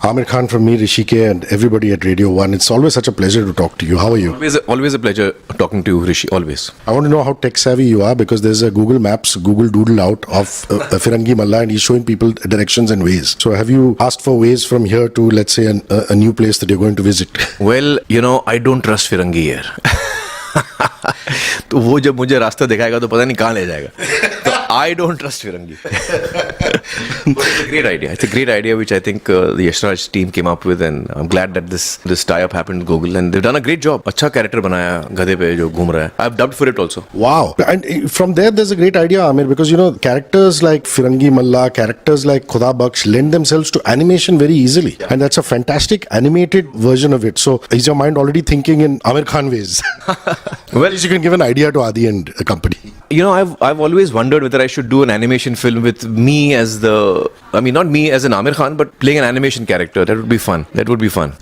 Aamir Khan from me, Hrishi and everybody at Radio 1. It's always such a pleasure to talk to you. How are you? Always a pleasure talking to you, Hrishi, always. I want to know how tech savvy you are because there's a Google Maps, Google Doodle out of Firangi Malla and he's showing people directions and ways. So have you asked for ways from here to, let's say, a new place that you're going to visit? Well, I don't trust Firangi here. तो वो जब मुझे रास्ता दिखाएगा तो पता नहीं कहाँ ले जाएगा. So I don't trust Firangi. But it's a great idea. It's a great idea which I think the Yashraj team came up with, and I'm glad that this tie-up happened with Google, and they've done a great job. अच्छा character बनाया गधे पे जो घूम रहा है. I've dubbed for it also. Wow. And from there's a great idea, Aamir, because characters like Firangi Malla, characters like Khuda Bakhsh lend themselves to animation very easily, and that's a fantastic animated version of it. So is your mind already thinking in Aamir Khan ways? Well, you can give an idea to Adi and company. I've always wondered whether I should do an animation film with me as not me as an Aamir Khan, but playing an animation character. That would be fun.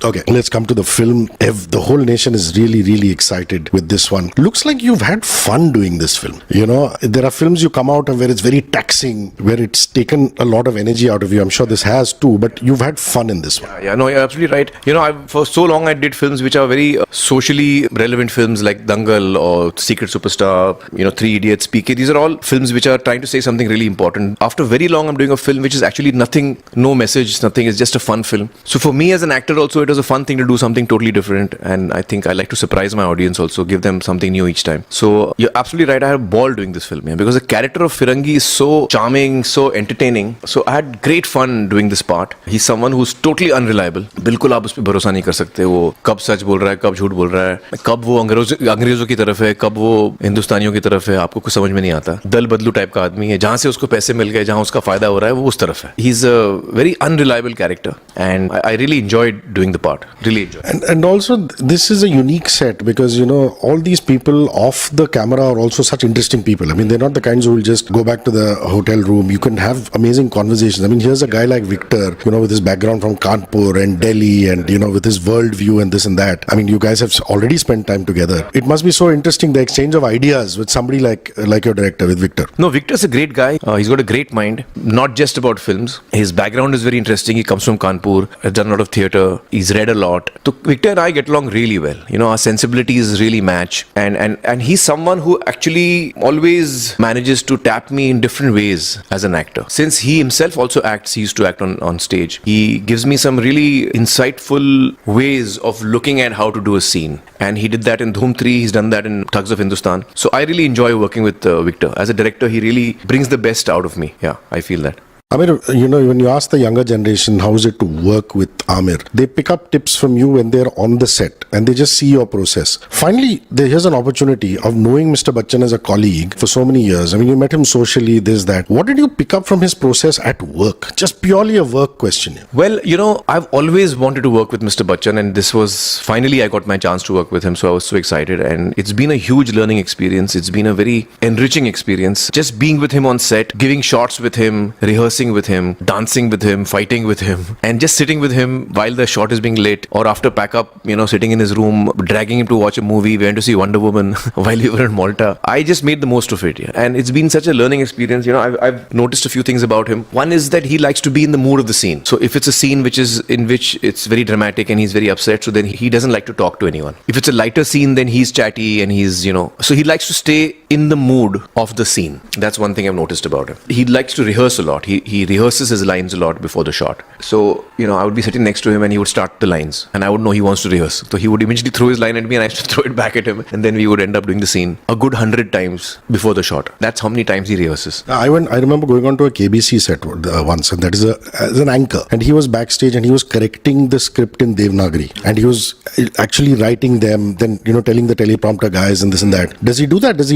Okay, let's come to the film. The whole nation is really, really excited with this one. Looks like you've had fun doing this film. There are films you come out of where it's very taxing, where it's taken a lot of energy out of you. I'm sure this has too, but you've had fun in this one. Yeah, no, you're absolutely right. For so long I did films which are very socially relevant films like Dangal or Secret Superstar, Three Idiots, PK. These are all films which are trying to say something really important. After very long, I'm doing a film which is actually nothing, no message, nothing. It's just a fun film. So for me as an actor also, it was a fun thing to do something totally different. And I think I like to surprise my audience also, give them something new each time. So you're absolutely right. I had a ball doing this film, because the character of Firangi is so charming, so entertaining. So I had great fun doing this part. He's someone who's totally unreliable. बिल्कुल आप उस पर भरोसा नहीं कर सकते. वो कब सच बोल रहा है, कब झूठ बोल रहा है, कब वो अंग्रेजों की तरफ है, कब वो हिंदुस्तानियों की तरफ है, आपको कुछ समझ में नहीं आता. दल बदलू टाइप का आदमी है. जहां से उसको पैसे मिल गए, जहां उसका फायदा हो रहा है, वो उस तरफ है. He's a very unreliable character, and I really enjoyed doing the part. Really enjoyed. And also, this is a unique set because all these people off the camera are also such interesting people. I mean, they're not the kinds who will just go back to the hotel room. You can have amazing conversations. I mean, here's a guy like Victor, with his background from Kanpur and Delhi, and with his world view and this and that. I mean, you guys have already spent time together. It must be so interesting, the exchange of ideas with somebody like your director, with Victor. No, Victor's a great guy. He's got a great mind, not just about films. His background is very interesting. He comes from Kanpur, has done a lot of theatre, he's read a lot. So Victor and I get along really well. Our sensibilities really match, and he's someone who actually always manages to tap me in different ways as an actor. Since he himself also acts, he used to act on stage. He gives me some really insightful ways of looking at how to do a scene. And he did that in Dhoom 3, he's done that in Thugs of Hindostan. So I really enjoy working with Victor. As a director, he really brings the best out of me. Yeah, I feel that. Aamir, when you ask the younger generation, how is it to work with Aamir? They pick up tips from you when they're on the set and they just see your process. Finally, here's an opportunity of knowing Mr. Bachchan as a colleague for so many years. I mean, you met him socially, this, that. What did you pick up from his process at work? Just purely a work question. Well, I've always wanted to work with Mr. Bachchan, and this was finally I got my chance to work with him. So I was so excited, and it's been a huge learning experience. It's been a very enriching experience. Just being with him on set, giving shots with him, rehearsing with him, dancing with him, fighting with him, and just sitting with him while the shot is being lit, or after pack up, sitting in his room, dragging him to watch a movie. We went to see Wonder Woman while we were in Malta. I just made the most of it, and it's been such a learning experience. I've noticed a few things about him. One is that he likes to be in the mood of the scene. So if it's a scene in which it's very dramatic and he's very upset, so then he doesn't like to talk to anyone. If it's a lighter scene, then he's chatty and he's, so he likes to stay in the mood of the scene. That's one thing I've noticed about him. He likes to rehearse a lot. He rehearses his lines a lot before the shot. So, I would be sitting next to him and he would start the lines and I would know he wants to rehearse. So he would immediately throw his line at me and I used to throw it back at him, and then we would end up doing the scene a good 100 times before the shot. That's how many times he rehearses. I remember going on to a KBC set once, and that is as an anchor, and he was backstage and he was correcting the script in Devanagari, and he was actually writing them, then telling the teleprompter guys and this and that. Does he do that? Does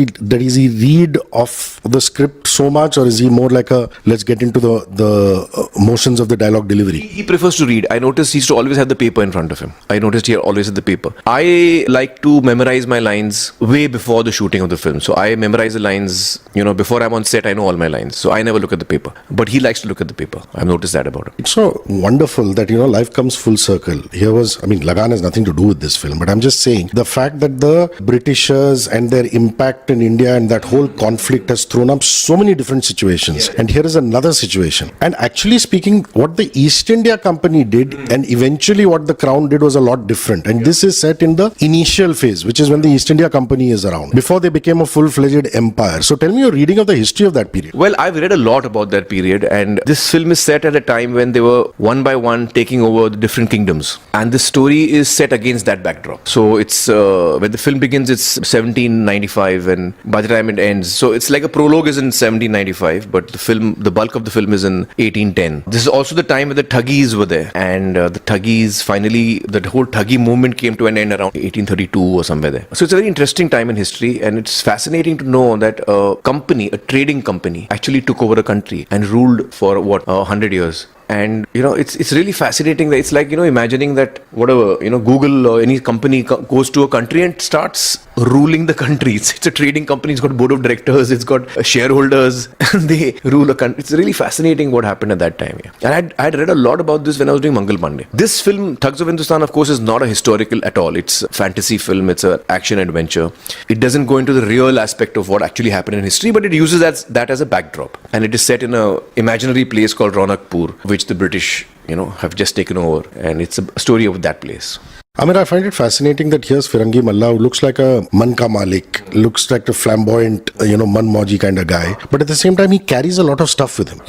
he read off the script so much, or is he more like let's get into the motions of the dialogue delivery? He prefers to read. I noticed he used to always have the paper in front of him. I noticed he always had the paper. I like to memorize my lines way before the shooting of the film. So I memorize the lines, before I'm on set, I know all my lines. So I never look at the paper. But he likes to look at the paper. I've noticed that about him. It's so wonderful that, life comes full circle. Lagan has nothing to do with this film, but I'm just saying the fact that the Britishers and their impact in India and that whole conflict has thrown up so many different situations. And here is another situation situation. And actually speaking, what the East India Company did and eventually what the Crown did was a lot different. And this is set in the initial phase, which is when the East India Company is around, before they became a full-fledged empire. So tell me your reading of the history of that period. Well, I've read a lot about that period, and this film is set at a time when they were one by one taking over the different kingdoms. And the story is set against that backdrop. So it's, when the film begins, it's 1795, and by the time it ends, so it's like a prologue is in 1795, but the bulk of the film is in 1810. This is also the time when the Thuggis were there, and the Thuggis finally, the whole Thuggi movement came to an end around 1832 or somewhere there. So it's a very interesting time in history, and it's fascinating to know that a company, a trading company, actually took over a country and ruled for 100 years. And it's really fascinating that it's like imagining that whatever Google or any company goes to a country and starts ruling the country. It's a trading company. It's got board of directors. It's got shareholders, and they rule a country. It's really fascinating what happened at that time. Yeah. And I had read a lot about this when I was doing Mangal Pandey. This film, Thugs of Hindostan, of course, is not a historical at all. It's a fantasy film. It's an action adventure. It doesn't go into the real aspect of what actually happened in history, but it uses that as a backdrop. And it is set in an imaginary place called Ronakpur, which the British, have just taken over, and it's a story of that place. Aamir, I find it fascinating that here's Firangi Malla, who looks like a Man Ka Malik, looks like a flamboyant, Man Moji kind of guy. But at the same time, he carries a lot of stuff with him,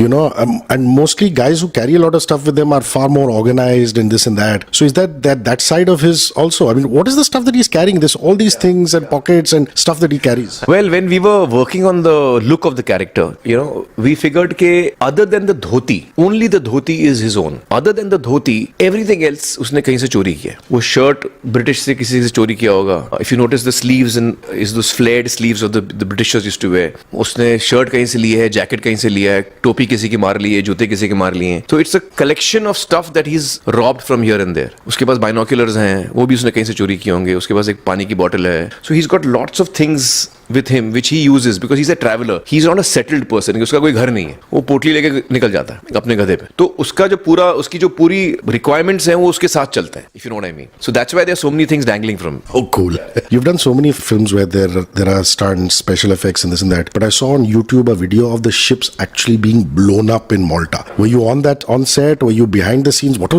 and mostly guys who carry a lot of stuff with them are far more organized and this and that. So is that side of his also? I mean, what is the stuff that he's carrying? All these things and pockets and stuff that he carries. Well, when we were working on the look of the character, we figured that other than the dhoti, only the dhoti is his own. Other than the dhoti, everything else, उसने कहीं से चोरी किया. वो shirt British से किसी से चोरी किया होगा. If you notice the sleeves is those flared sleeves of the Britishers used to wear. उसने shirt कहीं से लिया है, jacket कहीं से लिया है, टोपी किसी की मार ली है, जूते किसी के मार लिए हैं. So it's a collection of stuff that he's robbed from here and there. उसके पास binoculars हैं, वो भी उसने कहीं से चोरी किए होंगे. उसके पास एक पानी की bottle है. So he's got lots of things with him which he uses because he's a traveler. He's not a settled person. उसका कोई घर नहीं है. वो पोटली लेके निकल जाता है अपने गधे पे. तो उसकी जो पूरी requirements हैं वो उसके साथ चलता है. If you know what I mean. So that's why there are so many things dangling from him. Oh, cool. You've done so many films where there are stunts, special effects and this and that. But I saw on YouTube a video of the ships actually being blown up in Malta. Were you on set? Were you behind the scenes? What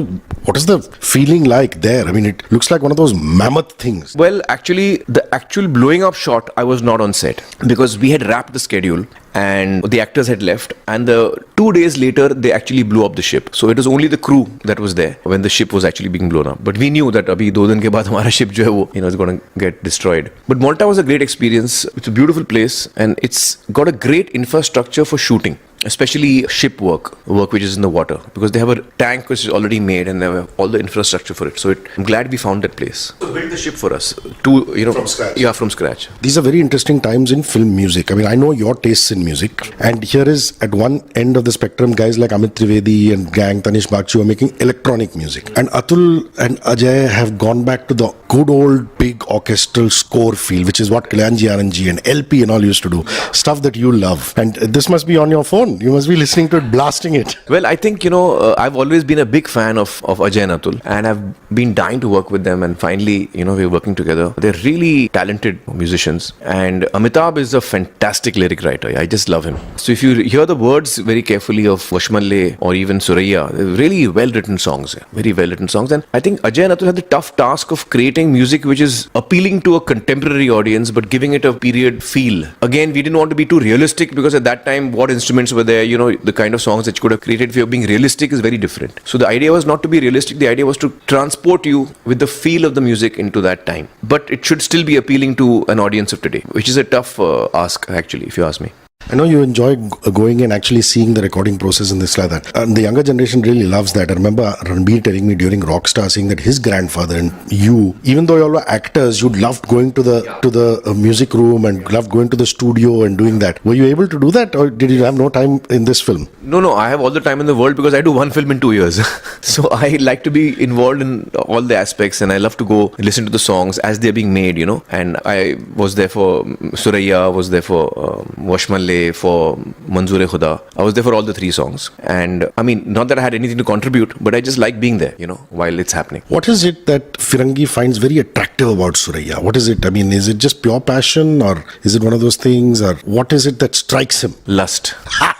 is the feeling like there? I mean, it looks like one of those mammoth things. Well, actually, the actual blowing up shot, I was not on set because we had wrapped the schedule and the actors had left, and 2 days later they actually blew up the ship. So it was only the crew that was there when the ship was actually being blown up. But we knew that abhi 2 दिन के बाद हमारा ship जो है वो is going to get destroyed. But Malta was a great experience. It's a beautiful place and it's got a great infrastructure for shooting. Especially ship work which is in the water, because they have a tank which is already made and they have all the infrastructure for it. So I'm glad we found that place. So build the ship for us from scratch. Yeah, from scratch. These are very interesting times in film music. I mean, I know your tastes in music, and here is at one end of the spectrum guys like Amit Trivedi and gang Tanish Bagchi are making electronic music, and Atul and Ajay have gone back to the good old big orchestral score feel, which is what Kalyanji Anandji and LP and all used to do, stuff that you love. And this must be on your phone. You must be listening to it, blasting it. Well, I think, I've always been a big fan of Ajay and Atul, and I've been dying to work with them, and finally, we're working together. They're really talented musicians, and Amitabh is a fantastic lyric writer. I just love him. So if you hear the words very carefully of Vashmalle or even Suraya, they're really well-written songs, very well-written songs. And I think Ajay and Atul had the tough task of creating music which is appealing to a contemporary audience, but giving it a period feel. Again, we didn't want to be too realistic because at that time, what instruments were there, the kind of songs that you could have created if you're being realistic is very different. So the idea was not to be realistic, the idea was to transport you with the feel of the music into that time. But it should still be appealing to an audience of today, which is a tough ask actually, if you ask me. I know you enjoy going and actually seeing the recording process and this like that. And the younger generation really loves that. I remember Ranbir telling me during Rockstar, saying that his grandfather and you, even though you all were actors, you loved going to the music room and loved going to the studio and doing that. Were you able to do that, or did you have no time in this film? No, I have all the time in the world because I do one film in 2 years. So I like to be involved in all the aspects, and I love to go listen to the songs as they're being made, And I was there for Suraya, was there for Vashmalle, for Manzoor-e-Khuda. I was there for all the 3 songs. And I mean, not that I had anything to contribute, but I just like being there, while it's happening. What is it that Firangi finds very attractive about Suraya? What is it? I mean, is it just pure passion, or is it one of those things, or what is it that strikes him? Lust. Ha!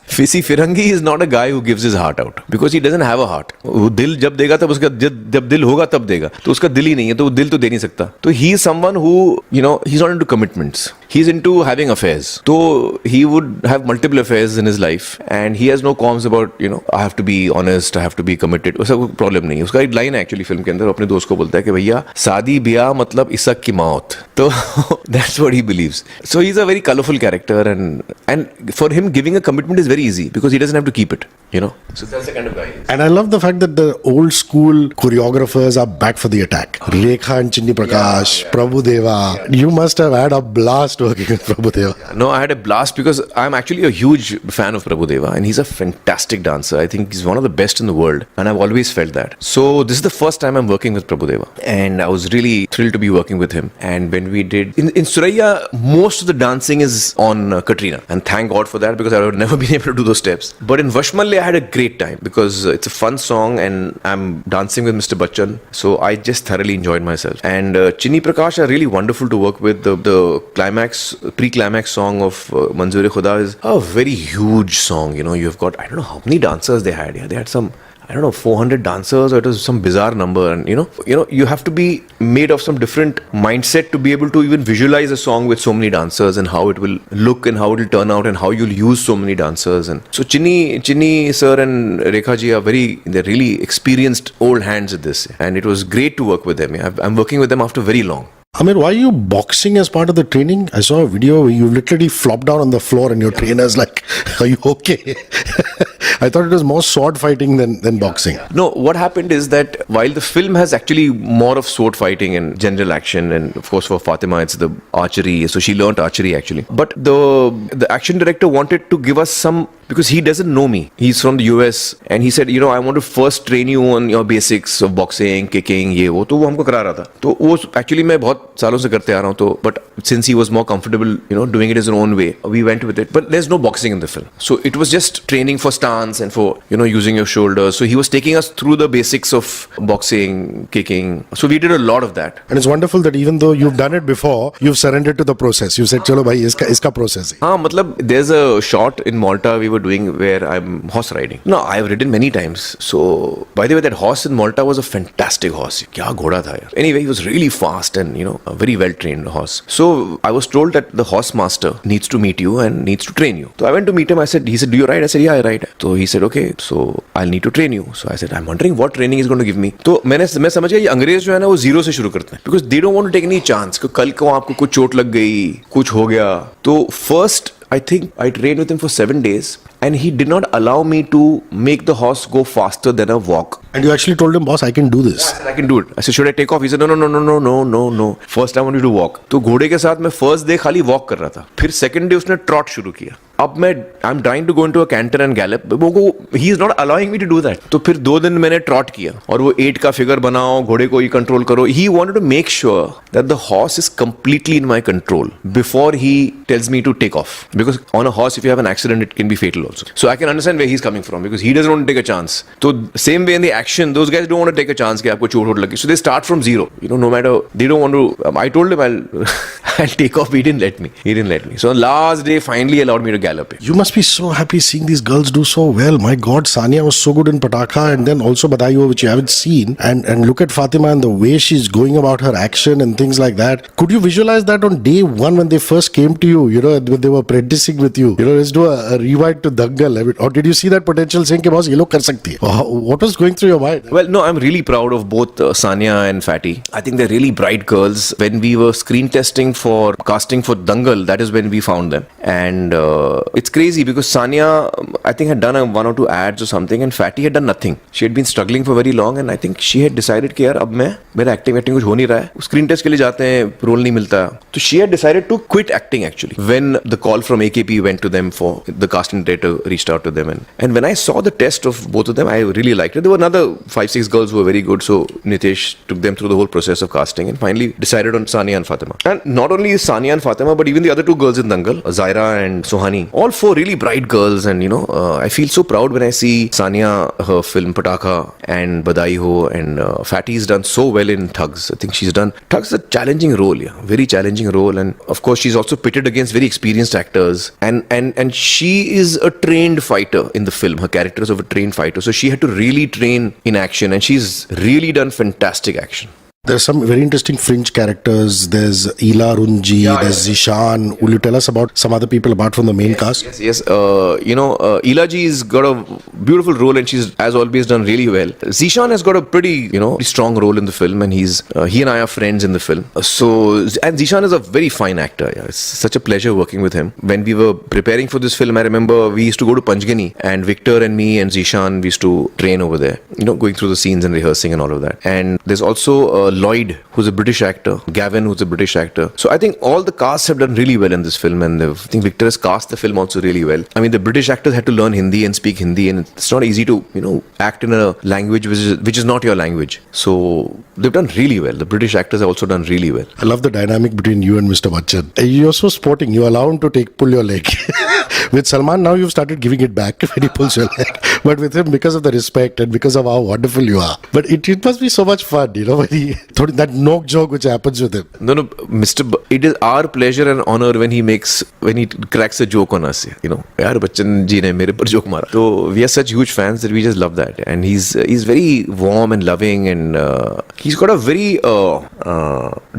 Fisi Firangi is not a guy who gives his heart out because he doesn't have a heart. वो दिल जब देगा तब उसका जब दिल होगा तब देगा. तो उसका दिल ही नहीं है तो वो दिल तो दे नहीं सकता. तो he is someone who, you know, he's not into commitments. He's into having affairs. So he would have multiple affairs in his life and he has no qualms about, you know, I have to be honest, I have to be committed. उसका कोई problem नहीं है. उसका एक line है actually film के अंदर, अपने दोस्त को बोलता है कि भैया शादी ब्याह मतलब इसक की मौत. तो that's what he believes. So he's a very colorful character and for him giving a commitment is very easy because he doesn't have to keep it, you know. So that's the kind of guy he is. And I love the fact that the old school choreographers are back for the attack. Rekha and Chinni Prakash, Prabhu Deva. You must have had a blast working with Prabhu Deva. No, I had a blast because I'm actually a huge fan of Prabhu Deva and he's a fantastic dancer. I think he's one of the best in the world and I've always felt that. So this is the first time I'm working with Prabhu Deva and I was really thrilled to be working with him. And when we did, in Suraya, most of the dancing is on Katrina and thank God for that because I would never been able to do those steps. But in Vashmalle, I had a great time because it's a fun song and I'm dancing with Mr. Bachchan. So I just thoroughly enjoyed myself. And Chinni Prakash are really wonderful to work with. The climax, pre-climax song of Manzoor-e Khuda is a very huge song. You know, you've got, I don't know how many dancers they had. Yeah, they had some, I don't know, 400 dancers or it was some bizarre number. And you know, you have to be made of some different mindset to be able to even visualize a song with so many dancers and how it will look and how it will turn out and how you'll use so many dancers. And so Chinni sir and Rekha ji are they're really experienced old hands at this. And it was great to work with them. Yeah. I'm working with them after very long. Aamir, why are you boxing as part of the training? I saw a video where you literally flopped down on the floor and your trainer's like, are you okay? I thought it was more sword fighting than boxing. No, what happened is that while the film has actually more of sword fighting and general action, and of course for Fatima it's the archery, so she learnt archery actually. But the action director wanted to give us some, because he doesn't know me. He's from the US and he said, you know, I want to first train you on your basics of boxing, kicking, ये वो. तो वो हमको करा रहा था. तो वो actually मैं बहुत सालों से करते आ रहा हूँ. तो but since he was more comfortable, you know, doing it his own way, we went with it. But there's no boxing in the film. So it was just training for stance and for, you know, using your shoulders. So he was taking us through the basics of boxing, kicking. So we did a lot of that. And it's wonderful that even though you've done it before, you've surrendered to the process. You said, chalo bhai, iska process. हाँ, मतलब there's a shot in Malta we were doing where I'm horse riding. No, I've ridden many times. So, by the way, that horse in Malta was a fantastic horse. क्या घोड़ा था यार. Anyway, he was really fast and, you know, a very well-trained horse. So, I was told that the horse master needs to meet you and needs to train you. So, I went to meet him. He said, do you ride? I said, yeah, I ride. So, he said, okay, so I'll need to train you. So, I said, I'm wondering what training he's going to give me. तो मैं समझ गया ये अंग्रेज जो है ना वो जीरो से शुरू करते हैं. Because they don't want to take any chance. कि कल को आपको कुछ चोट लग गई, कुछ हो गया. तो first, I think I trained with him for 7 days and he did not allow me to make the horse go faster than a walk. And you actually told him, boss, I can do this. I said, I can do it. I said, should I take off? He said, no. First I want you to walk. तो घोड़े के साथ मैं first day खाली walk कर रहा था. फिर second day उसने trot शुरू किया. अब I'm trying to go into a canter and gallop. He is not allowing me to do that. तो फिर 2 दिन मैंने trot किया और वो 8 का figure बनाओ, घोड़े को ही control करो. He wanted to make sure that the horse is completely in my control before he tells me to take off. Because on a horse, if you have an accident, it can be fatal also. So I can understand where he's coming from because he doesn't want to take a chance. So same way in the action, those guys don't want to take a chance कि आपको चोट vote लगी. So they start from zero. You know, no matter, they don't want to. I told him I'll take off. He didn't let me. So last day, finally allowed me to gallop. You must be so happy seeing these girls do so well. My God, Sania was so good in Pataka and then also Badaiyo, which you haven't seen. And look at Fatima and the way she's going about her action and things like that. Could you visualize that on day one when they first came to you, you know, when they were apprenticing with you? You know, let's do a rewind to Dangal. I mean, or did you see that potential saying, boss, ye log kar sakti hai? What was going through your mind? Well, no, I'm really proud of both Sania and Fatty. I think they're really bright girls. When we were screen testing for casting for Dangal, that is when we found them. And it's crazy because Sania, I think, had done 1 or 2 ads or something and Fatty had done nothing. She had been struggling for very long and I think she had decided कि यार अब मेरा acting कुछ हो नहीं रहा है. Screen test के लिए जाते हैं, role नहीं मिलता. So she had decided to quit acting actually. When the call from AKP went to them for the casting director reached out to them and when I saw the test of both of them, I really liked it. There were another 5-6 girls who were very good. So Nitesh took them through the whole process of casting and finally decided on Sania and Fatima. And not only Sania and Fatima, but even the other 2 girls in Dangal, Zaira and Sohani, all 4 really bright girls. And you know, I feel so proud when I see Sania, her film Pataka and Badai Ho, and Fatty's done so well well in Thugs. I think she's done Thugs is a challenging role, yeah, very challenging role, and of course she's also pitted against very experienced actors, and she is a trained fighter in the film. Her character is of a trained fighter, so she had to really train in action, and she's really done fantastic action. There's some very interesting fringe characters. There's Ila Runji, there's Zishan. Will you tell us about some other people apart from the main cast? Yes. Ila ji's got a beautiful role, and she's, as always, done really well. Zishan has got a pretty strong role in the film, and he and I are friends in the film. And Zishan is a very fine actor. Yeah. It's such a pleasure working with him. When we were preparing for this film, I remember we used to go to Panchgani, and Victor and me and Zishan, we used to train over there, going through the scenes and rehearsing and all of that. And there's also Lloyd, who's a British actor, Gavin, who's a British actor. So I think all the casts have done really well in this film, and I think Victor has cast the film also really well. I mean, the British actors had to learn Hindi and speak Hindi, and it's not easy to, act in a language which is not your language. So they've done really well. The British actors have also done really well. I love the dynamic between you and Mr. Bachchan. You're so sporting. You allow him to pull your leg. With Salman, now you've started giving it back when he pulls your leg. But with him, because of the respect and because of how wonderful you are. But it must be so much fun, when that knock joke which happens with him. No, it is our pleasure and honor when he cracks a joke on us. Yaar, Bachchan ji ne mere par joke mara. So we are such huge fans that we just love that. And he's very warm and loving, and he's got a very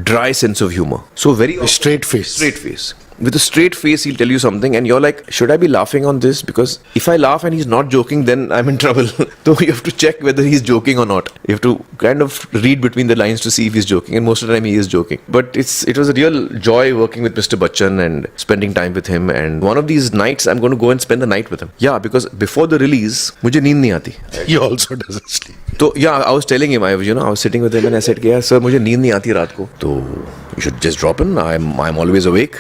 dry sense of humor. So very straight face. With a straight face, he'll tell you something, and you're like, should I be laughing on this? Because if I laugh and he's not joking, then I'm in trouble. So you have to check whether he's joking or not. You have to kind of read between the lines to see if he's joking, and most of the time he is joking. But it was a real joy working with Mr. Bachchan and spending time with him. And one of these nights, I'm going to go and spend the night with him. Yeah, because before the release, mujhe neend nahi aati. He also doesn't sleep. So yeah, I was telling him, I was sitting with him, and I said, sir, mujhe neend nahi aati raat ko. So you should just drop in. I'm always awake.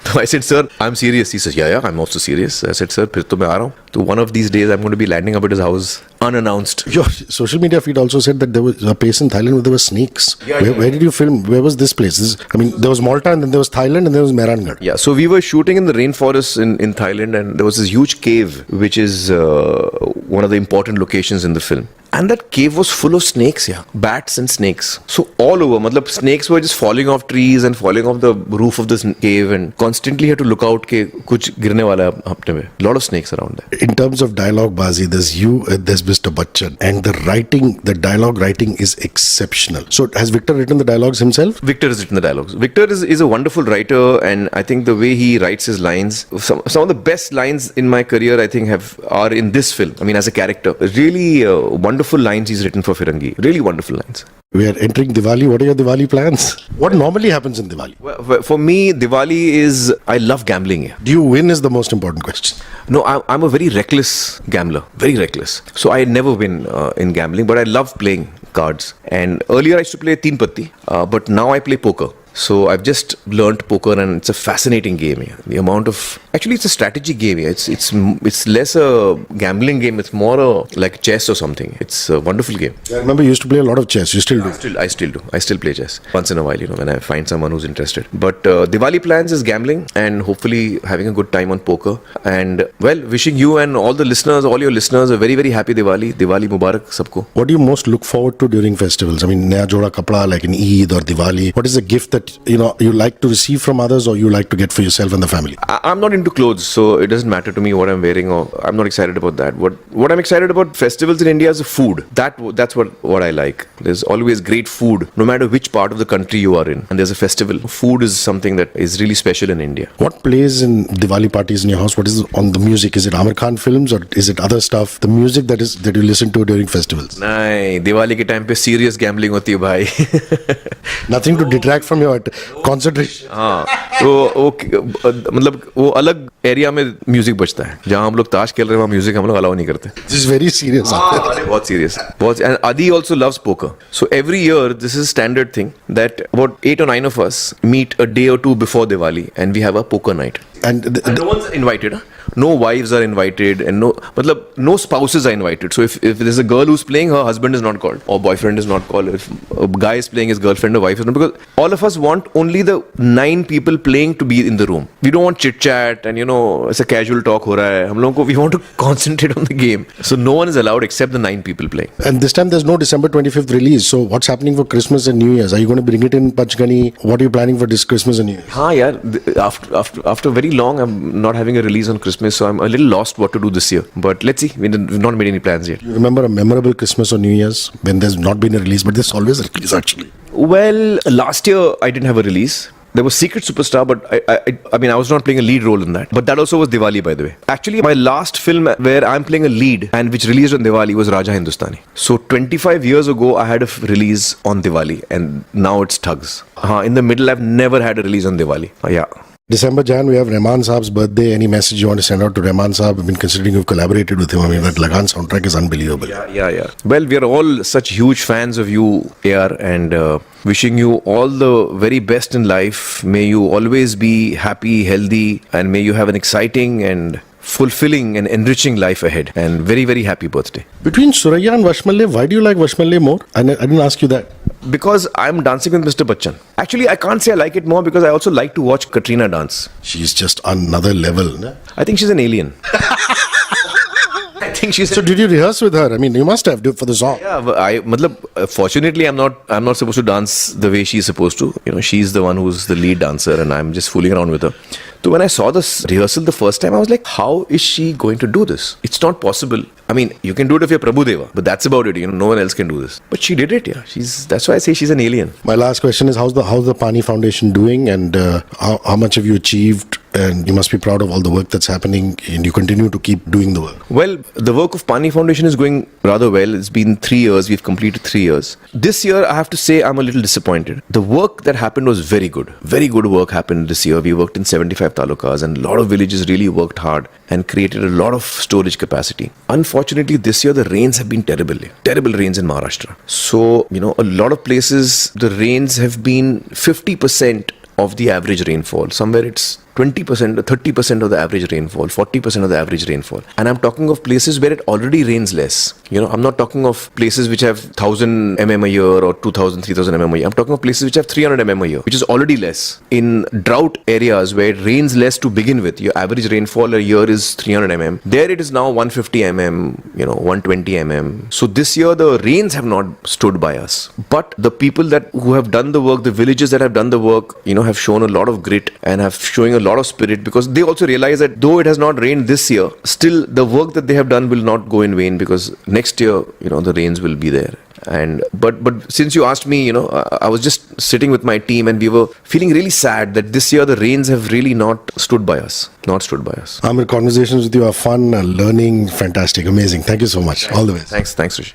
So I said, sir, I'm serious. He says, yeah, I'm also serious. I said, sir, phir to main aa raha hu. So one of these days, I'm going to be landing up at his house unannounced. Your social media feed also said that there was a place in Thailand where there were snakes. Where did you film? Where was this place? There was Malta, and then there was Thailand, and there was Mehrangarh. Yeah, so we were shooting in the rainforest in Thailand, and there was this huge cave, which is one of the important locations in the film. And that cave was full of snakes, bats and snakes. So all over, snakes were just falling off trees and falling off the roof of this cave, and constantly had to look out ke kuch girne wala hai apne mein. A lot of snakes around there. In terms of dialogue, Bazi, there's you, there's Mr. Bachchan, and the dialogue writing is exceptional. So has Victor written the dialogues himself? Victor has written the dialogues. Victor is a wonderful writer, and I think the way he writes his lines, some of the best lines in my career, I think, are in this film. I mean, as a character, really wonderful lines he's written for Firangi. Really wonderful lines. We are entering Diwali. What are your Diwali plans? What normally happens in Diwali? Well, for me, Diwali is, I love gambling. Do you win is the most important question. No, I'm a very reckless gambler. Very reckless. So I never win in gambling, but I love playing cards. And earlier I used to play Teen Patti, but now I play poker. So I've just learnt poker, and it's a fascinating game. The amount of, actually it's a strategy game. It's less a gambling game. It's more like chess or something. It's a wonderful game. I remember you used to play a lot of chess. You still do? I still do. I still play chess once in a while, when I find someone who's interested. But Diwali plans is gambling, and hopefully having a good time on poker. And well, wishing you and all your listeners a very, very happy Diwali. Diwali Mubarak sabko. What do you most look forward to during festivals? I mean, Naya Joda Kapda like in Eid or Diwali. What is the gift that you like to receive from others, or you like to get for yourself and the family? I'm not into clothes, so it doesn't matter to me what I'm wearing, or I'm not excited about that. What I'm excited about festivals in India is the food. That's what I like. There's always great food, no matter which part of the country you are in, and there's a festival. Food is something that is really special in India. What plays in Diwali parties in your house? What is on the music? Is it Aamir Khan films, or is it other stuff? The music that you listen to during festivals? Nahin, Diwali ke time pe serious gambling hoti hai bhai. Nothing to detract from your concentration. हाँ, तो वो अलग area में music बजता है. जहाँ हम लोग ताश खेल रहे हैं, वहाँ म्यूजिक हम लोग अलाउ नहीं करते. This is very serious. बहुत serious. And Adi also loves poker. So every year, this is a standard thing that about 8 or 9 of us meet a day or two before Diwali, and we have a poker night. And No one's invited. Huh? No wives are invited, and no spouses are invited. So if there's a girl who's playing, her husband is not called, or boyfriend is not called. If a guy is playing, his girlfriend or wife is not, because all of us want only the 9 people playing to be in the room. We don't want chit chat and it's a casual talk ho raha hai. We want to concentrate on the game. So no one is allowed except the 9 people playing. And this time there's no December 25th release. So what's happening for Christmas and New Year's? Are you going to bring it in Pachgani? What are you planning for this Christmas and New Year's? हाँ यार, after very long, I'm not having a release on Christmas, so I'm a little lost what to do this year. But let's see, we've not made any plans yet. You remember a memorable Christmas or New Year's when there's not been a release, but there's always a release actually? Well, last year I didn't have a release. There was Secret Superstar, but I was not playing a lead role in that. But that also was Diwali, by the way. Actually, my last film where I'm playing a lead and which released on Diwali was Raja Hindostani. So 25 years ago, I had a release on Diwali, and now it's Thugs. In the middle, I've never had a release on Diwali. Yeah. December, Jan, we have Rahman Saab's birthday. Any message you want to send out to Rahman Saab? I've been considering you've collaborated with him. I mean, that Lagan soundtrack is unbelievable. Yeah. Well, we are all such huge fans of you, AR, and wishing you all the very best in life. May you always be happy, healthy, and may you have an exciting and fulfilling and enriching life ahead. And very, very happy birthday. Between Suraya and Vashmalle, why do you like Vashmalle more? I didn't ask you that. Because I'm dancing with Mr. Bachchan. Actually, I can't say I like it more because I also like to watch Katrina dance. She's just another level. No? I think she's an alien. I think she's. So did you rehearse with her? I mean, you must have for the song. Yeah, fortunately, I'm not supposed to dance the way she's supposed to. She's the one who's the lead dancer, and I'm just fooling around with her. So when I saw this rehearsal the first time, I was like, how is she going to do this? It's not possible. I mean, you can do it if you're Prabhu Deva, but that's about it. No one else can do this. But she did it. Yeah, that's why I say she's an alien. My last question is, how's the Paani Foundation doing, and how much have you achieved? And you must be proud of all the work that's happening, and you continue to keep doing the work. Well, the work of Paani Foundation is going rather well. It's been 3 years. We've completed 3 years. This year, I have to say, I'm a little disappointed. The work that happened was very good. Very good work happened this year. We worked in 75 talukas, and a lot of villages really worked hard and created a lot of storage capacity. Unfortunately, this year, the rains have been terrible. Terrible rains in Maharashtra. So, a lot of places, the rains have been 50% of the average rainfall. Somewhere it's 20% or 30% of the average rainfall, 40% of the average rainfall. And I'm talking of places where it already rains less. I'm not talking of places which have 1000 mm a year or 2000, 3000 mm a year. I'm talking of places which have 300 mm a year, which is already less. In drought areas where it rains less to begin with, your average rainfall a year is 300 mm. There it is now 150 mm, 120 mm. So this year the rains have not stood by us. But the people who have done the work, the villages that have done the work, have shown a lot of grit and have showing a lot of spirit, because they also realize that though it has not rained this year, still the work that they have done will not go in vain, because next year, the rains will be there. And but since you asked me, I was just sitting with my team and we were feeling really sad that this year the rains have really not stood by us. Aamir, conversations with you are fun, learning, fantastic, amazing. Thanks. Thank you so much. All the best. Thanks, Hrishi.